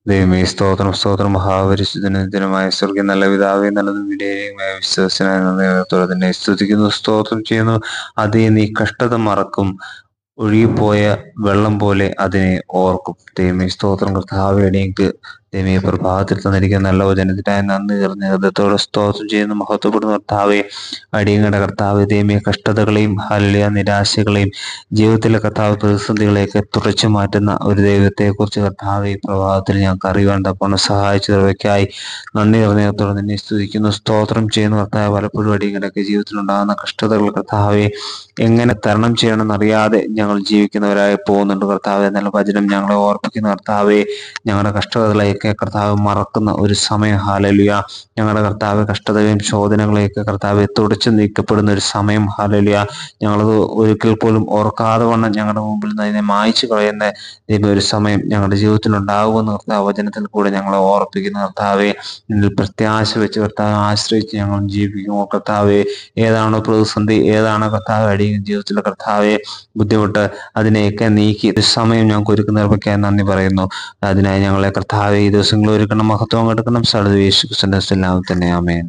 ദൈവമേ സ്തോത്രം സ്തോത്രം മഹാപരിശുദ്ധനുമായ സ്വർഗീയ നല്ല പിതാവേ നല്ലതും വിധേയമായ വിശ്വസനായ നന്ദിയോടെ തന്നെ സ്തുതിക്കുന്നു സ്തോത്രം ചെയ്യുന്നു. അതേ നീ കഷ്ടത മറക്കും, ഒഴുകിപ്പോയ വെള്ളം പോലെ അതിനെ ഓർക്കും. ദൈവമേ സ്തോത്രം കർത്താവേ, അടിയങ്ങൾക്ക് ദൈവമേ പ്രഭാതത്തിൽ തന്നിരിക്കുന്ന നല്ല വചനത്തിനായ നന്ദി നിറഞ്ഞ ഹൃദയത്തോടെ സ്തോത്രം ചെയ്യുന്നു. മഹത്വപ്പെടുന്ന കർത്താവെ, അടിയങ്ങളുടെ കർത്താവ് ദൈവമേ കഷ്ടതകളെയും ഹല്ലേലൂയ നിരാശകളെയും ജീവിതത്തിലെ കർത്താവ് പ്രതിസന്ധികളെയൊക്കെ തുടച്ചു മാറ്റുന്ന ഒരു ദൈവത്തെക്കുറിച്ച് കർത്താവ് ഈ പ്രഭാതത്തിൽ ഞങ്ങൾക്ക് അറിയുവാൻ തപ്പോണം സഹായിച്ചവയ്ക്കായി നന്ദി നിറഞ്ഞത്തോടെ നിന്നെ സ്തുതിക്കുന്നു സ്തോത്രം ചെയ്യുന്നു. കർത്താവ് പലപ്പോഴും അടിയങ്ങളുടെയൊക്കെ ജീവിതത്തിലുണ്ടാകുന്ന കഷ്ടതകൾ കർത്താവെ എങ്ങനെ തരണം ചെയ്യണമെന്നറിയാതെ ഞങ്ങൾ ജീവിക്കുന്നവരായി പോകുന്നുണ്ട് കർത്താവെ. എന്നാൽ വചനം ഞങ്ങളെ ഓർപ്പിക്കുന്ന കർത്താവെ, ഞങ്ങളുടെ കഷ്ടതകളെയൊക്കെ കർത്താവ് മറക്കുന്ന ഒരു സമയം ഹല്ലേലൂയ. ഞങ്ങളുടെ കർത്താവ് കഷ്ടതയും ശോധനകളെയൊക്കെ കർത്താവ് തുടച്ചു നീക്കപ്പെടുന്ന ഒരു സമയം ഹല്ലേലൂയ. ഞങ്ങളത് ഒരിക്കൽ പോലും ഓർക്കാതെ വണ്ണം ഞങ്ങളുടെ മുമ്പിൽ നിന്ന് അതിനെ മായ്ച്ചു കളയുന്ന ഒരു സമയം ഞങ്ങളുടെ ജീവിതത്തിൽ ഉണ്ടാകുമെന്ന് കർത്താവ് വചനത്തിൽ കൂടെ ഞങ്ങളെ ഓർപ്പിക്കുന്ന കർത്താവെ, നിന്നിൽ പ്രത്യാശ വെച്ച് കർത്താവ് ആശ്രയിച്ച് ഞങ്ങൾ ജീവിക്കുമോ കർത്താവെ. ഏതാണോ പ്രതിസന്ധി, ഏതാണോ കർത്താവ് അടിയും ജീവിതത്തിലെ കർത്താവെ ബുദ്ധിമുട്ട്, അതിനെയൊക്കെ നീക്കി ഒരു സമയം ഞങ്ങൾക്ക് ഒരുക്കുന്നവർക്കായി നന്ദി പറയുന്നു. അതിനായി ഞങ്ങളെ കർത്താവെ ഈ ദിവസങ്ങളിൽ ഒരുക്കണം, മഹത്വം എടുക്കണം. യേശു ക്രിസ്തുവിന്റെ നാമത്തിൽ തന്നെ ആമേൻ.